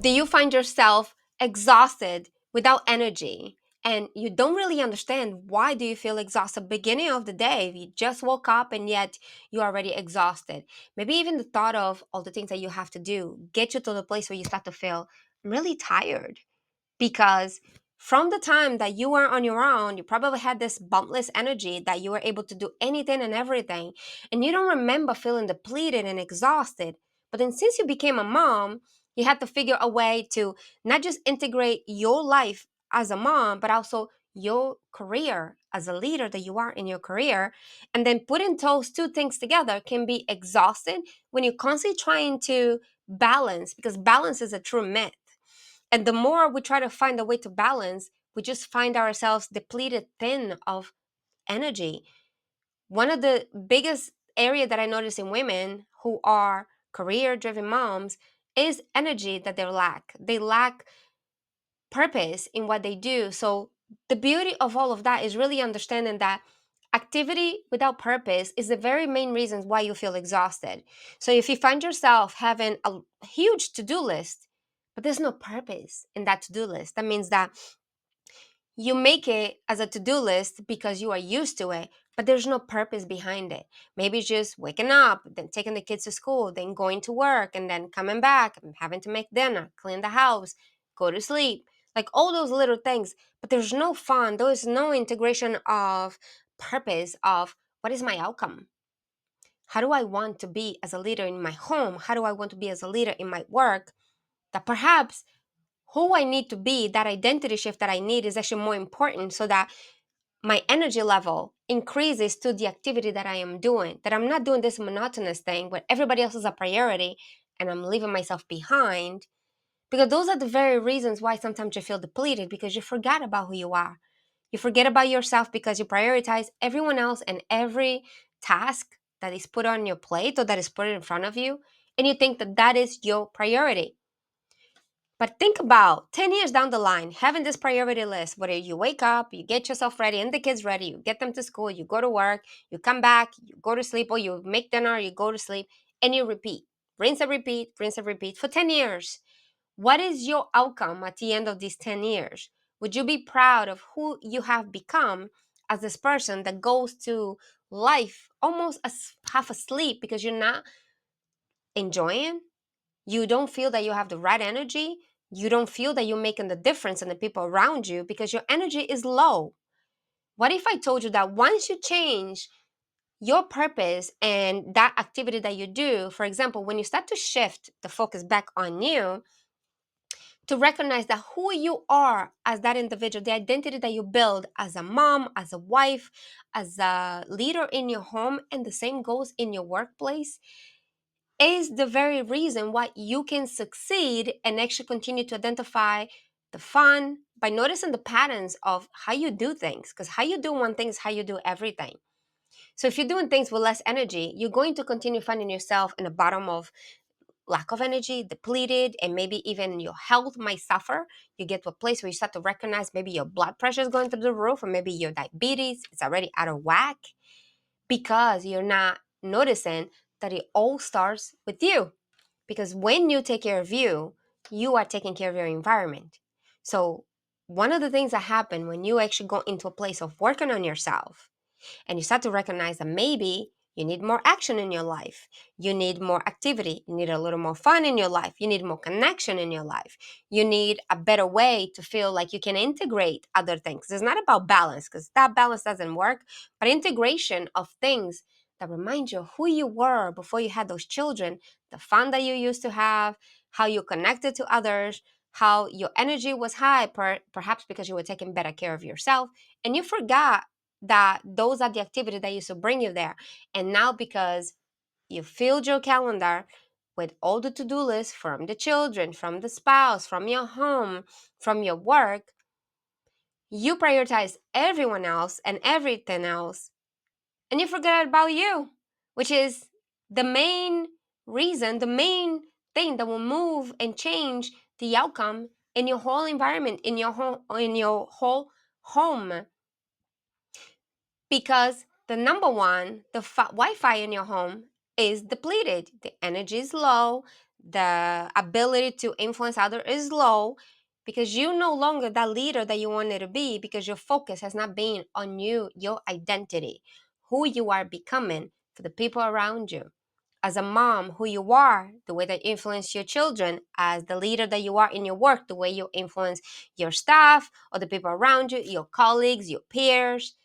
Do you find yourself exhausted without energy and you don't really understand why do you feel exhausted beginning of the day? You just woke up and yet you're already exhausted. Maybe even the thought of all the things that you have to do get you to the place where you start to feel really tired because from the time that you were on your own, you probably had this boundless energy that you were able to do anything and everything. And you don't remember feeling depleted and exhausted. But then since you became a mom, you had to figure a way to not just integrate your life as a mom, but also your career as a leader that you are in your career. And then putting those two things together can be exhausting when you're constantly trying to balance, because balance is a true myth. And the more we try to find a way to balance, we just find ourselves depleted thin of energy. One of the biggest area that I notice in women who are career driven moms is energy that they lack. They lack purpose in what they do. So the beauty of all of that is really understanding that activity without purpose is the very main reasons why you feel exhausted. So if you find yourself having a huge to-do list, but there's no purpose in that to-do list, that means that you make it as a to-do list because you are used to it, but there's no purpose behind it. Maybe it's just waking up, then taking the kids to school, then going to work, and then coming back and having to make dinner, clean the house, go to sleep, like all those little things. But there's no fun, there is no integration of purpose of what is my outcome. How do I want to be as a leader in my home? How do I want to be as a leader in my work? That perhaps who I need to be, that identity shift that I need, is actually more important so that my energy level increases to the activity that I am doing, that I'm not doing this monotonous thing where everybody else is a priority and I'm leaving myself behind. Because those are the very reasons why sometimes you feel depleted, because you forgot about who you are. You forget about yourself because you prioritize everyone else and every task that is put on your plate or that is put in front of you. And you think that that is your priority. But think about 10 years down the line, having this priority list, whether you wake up, you get yourself ready and the kids ready, you get them to school, you go to work, you come back, you go to sleep, or you make dinner, you go to sleep, and you repeat. Rinse and repeat for 10 years. What is your outcome at the end of these 10 years? Would you be proud of who you have become as this person that goes to life almost as half asleep because you're not enjoying? You don't feel that you have the right energy. You don't feel that you're making the difference in the people around you because your energy is low. What if I told you that once you change your purpose and that activity that you do, for example, when you start to shift the focus back on you, to recognize that who you are as that individual, the identity that you build as a mom, as a wife, as a leader in your home, and the same goes in your workplace, is the very reason why you can succeed and actually continue to identify the fun by noticing the patterns of how you do things. Because how you do one thing is how you do everything. So if you're doing things with less energy, you're going to continue finding yourself in the bottom of lack of energy, depleted, and maybe even your health might suffer. You get to a place where you start to recognize maybe your blood pressure is going through the roof, or maybe your diabetes is already out of whack because you're not noticing that it all starts with you. Because when you take care of you, you are taking care of your environment. So, one of the things that happen when you actually go into a place of working on yourself and you start to recognize that maybe you need more action in your life, you need more activity, you need a little more fun in your life, you need more connection in your life, you need a better way to feel like you can integrate other things. It's not about balance because that balance doesn't work, but integration of things that remind you of who you were before you had those children, the fun that you used to have, how you connected to others, how your energy was high, perhaps because you were taking better care of yourself, and you forgot that those are the activities that used to bring you there. And now because you filled your calendar with all the to-do lists from the children, from the spouse, from your home, from your work, you prioritize everyone else and everything else, and you forget about you, which is the main reason, the main thing that will move and change the outcome in your whole environment, in your whole home. Because the number one, the Wi-Fi in your home is depleted. The energy is low. The ability to influence others is low because you no longer that leader that you wanted to be, because your focus has not been on you, your identity, who you are becoming for the people around you. As a mom, who you are, the way that you influence your children, as the leader that you are in your work, the way you influence your staff or the people around you, your colleagues, your peers.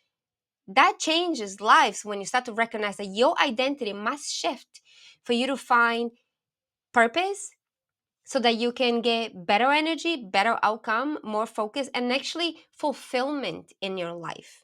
That changes lives when you start to recognize that your identity must shift for you to find purpose, so that you can get better energy, better outcome, more focus, and actually fulfillment in your life.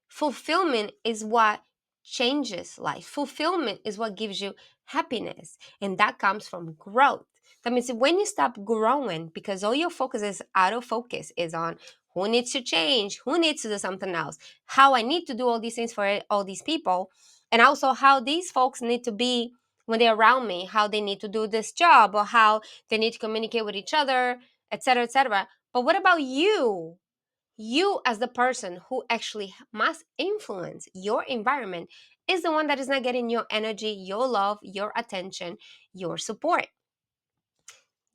Fulfillment is what changes life. Fulfillment is what gives you happiness, and that comes from growth. That means when you stop growing, because all your focus is out of focus, is on who needs to change, who needs to do something else, how I need to do all these things for all these people, and also how these folks need to be when they're around me, how they need to do this job, or how they need to communicate with each other, etc., etc. But what about you? You, as the person who actually must influence your environment, is the one that is not getting your energy, your love, your attention, your support.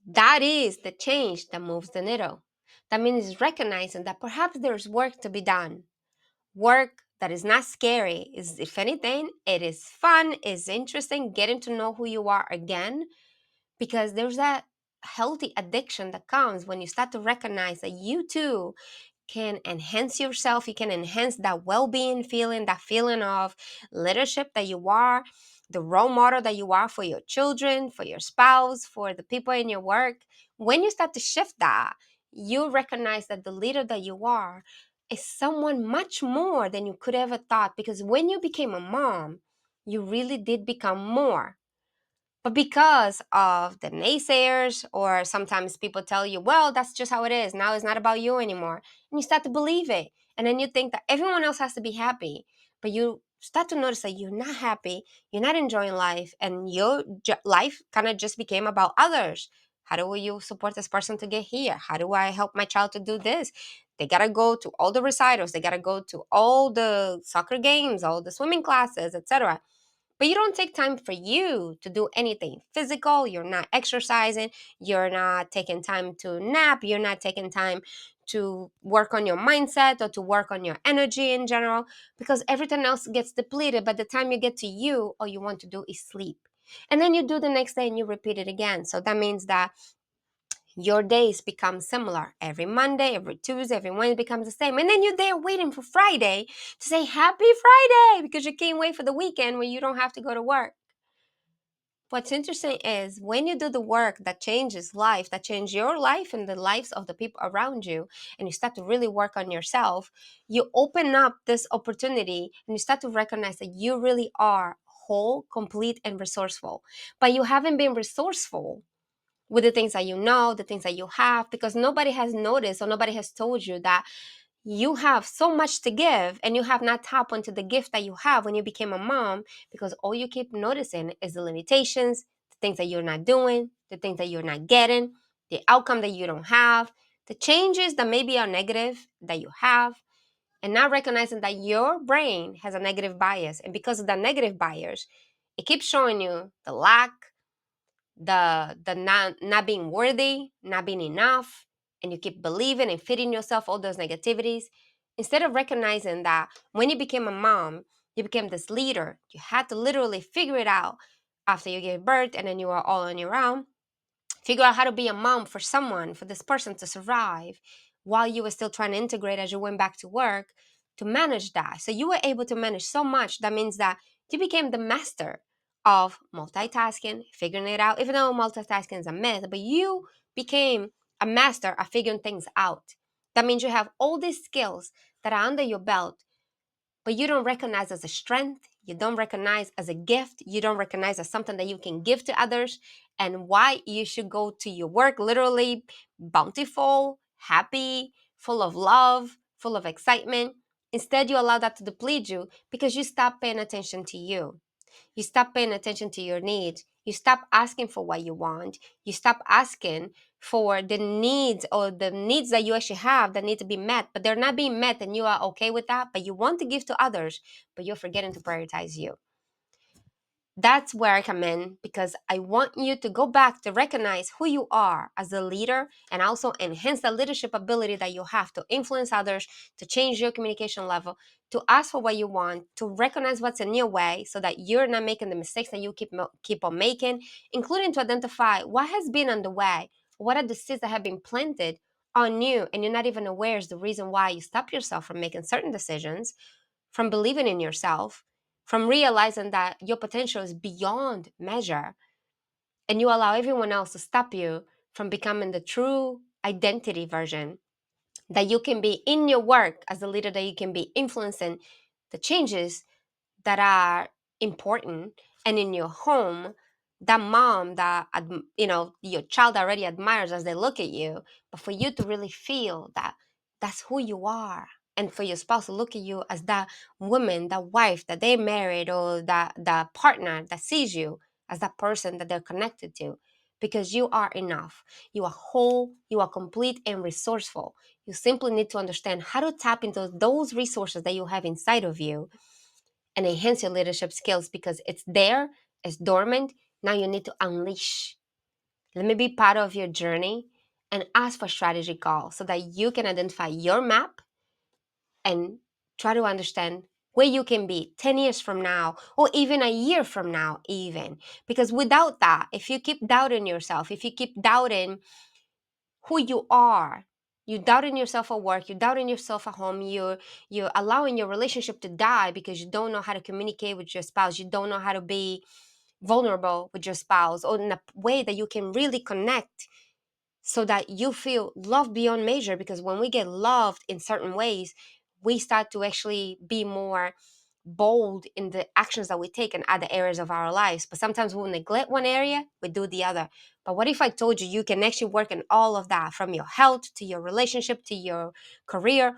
That is the change that moves the needle. That means recognizing that perhaps there's work to be done. Work that is not scary. Is, if anything, it is fun, is interesting, getting to know who you are again, because there's that healthy addiction that comes when you start to recognize that you too can enhance yourself. You can enhance that well-being feeling, that feeling of leadership that you are, the role model that you are for your children, for your spouse, for the people in your work. When you start to shift that, you recognize that the leader that you are is someone much more than you could ever thought, because when you became a mom, you really did become more. But because of the naysayers, or sometimes people tell you, well, that's just how it is. Now it's not about you anymore. And you start to believe it. And then you think that everyone else has to be happy. But you start to notice that you're not happy, you're not enjoying life, and your life kind of just became about others. How do you support this person to get here? How do I help my child to do this? They got to go to all the recitals, they got to go to all the soccer games, all the swimming classes, etc. But you don't take time for you to do anything physical. You're not exercising. You're not taking time to nap. You're not taking time to work on your mindset or to work on your energy in general, because everything else gets depleted. By the time you get to you, all you want to do is sleep. And then you do the next day and you repeat it again. So that means that your days become similar. Every Monday, every Tuesday, every Wednesday becomes the same. And then you're there waiting for Friday to say happy Friday, because you can't wait for the weekend when you don't have to go to work. What's interesting is when you do the work that changes life, that changes your life and the lives of the people around you, and you start to really work on yourself, you open up this opportunity and you start to recognize that you really are whole, complete, and resourceful. But you haven't been resourceful with the things that you know, the things that you have, because nobody has noticed or nobody has told you that you have so much to give and you have not tapped into the gift that you have when you became a mom, because all you keep noticing is the limitations, the things that you're not doing, the things that you're not getting, the outcome that you don't have, the changes that maybe are negative that you have, and not recognizing that your brain has a negative bias. And because of that negative bias, it keeps showing you the lack, the not being worthy, not being enough, and you keep believing and feeding yourself all those negativities, instead of recognizing that when you became a mom, you became this leader. You had to literally figure it out after you gave birth, and then you were all on your own. Figure out how to be a mom for someone, for this person to survive while you were still trying to integrate as you went back to work, to manage that. So you were able to manage so much. That means that you became the master of multitasking, figuring it out, even though multitasking is a myth, but you became a master of figuring things out. That means you have all these skills that are under your belt, but you don't recognize as a strength, you don't recognize as a gift, you don't recognize as something that you can give to others, and why you should go to your work literally bountiful, happy, full of love, full of excitement. Instead, you allow that to deplete you because you stop paying attention to you. You stop paying attention to your needs. You stop asking for what you want. You stop asking for the needs, or the needs that you actually have that need to be met, but they're not being met and you are okay with that, but you want to give to others, but you're forgetting to prioritize you. That's where I come in, because I want you to go back to recognize who you are as a leader, and also enhance the leadership ability that you have to influence others, to change your communication level, to ask for what you want, to recognize what's in your way so that you're not making the mistakes that you keep on making, including to identify what has been on the way, what are the seeds that have been planted on you and you're not even aware is the reason why you stop yourself from making certain decisions, from believing in yourself, from realizing that your potential is beyond measure, and you allow everyone else to stop you from becoming the true identity version that you can be in your work as a leader, that you can be influencing the changes that are important, and in your home, that mom that your child already admires as they look at you, but for you to really feel that that's who you are, and for your spouse to look at you as that woman, that wife that they married, or that partner that sees you as that person that they're connected to, because you are enough, you are whole, you are complete and resourceful. You simply need to understand how to tap into those resources that you have inside of you and enhance your leadership skills, because it's there, it's dormant. Now you need to unleash. Let me be part of your journey and ask for strategy calls so that you can identify your map and try to understand where you can be 10 years from now, or even a year from now, even. Because without that, if you keep doubting yourself, if you keep doubting who you are, you doubting yourself at work, you doubting yourself at home, you're allowing your relationship to die because you don't know how to communicate with your spouse, you don't know how to be vulnerable with your spouse, or in a way that you can really connect so that you feel love beyond measure. Because when we get loved in certain ways, we start to actually be more bold in the actions that we take in other areas of our lives. But sometimes we'll neglect one area, we do the other. But what if I told you you can actually work in all of that, from your health to your relationship to your career,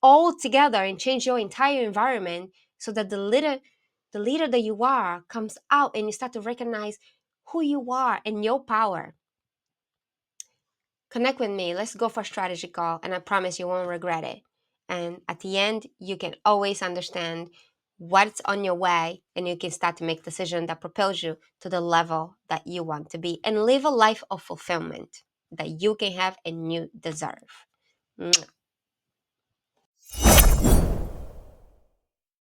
all together, and change your entire environment so that the leader that you are comes out and you start to recognize who you are and your power. Connect with me. Let's go for a strategy call, and I promise you won't regret it. And at the end, you can always understand what's on your way, and you can start to make decisions that propels you to the level that you want to be and live a life of fulfillment that you can have and you deserve. Mwah.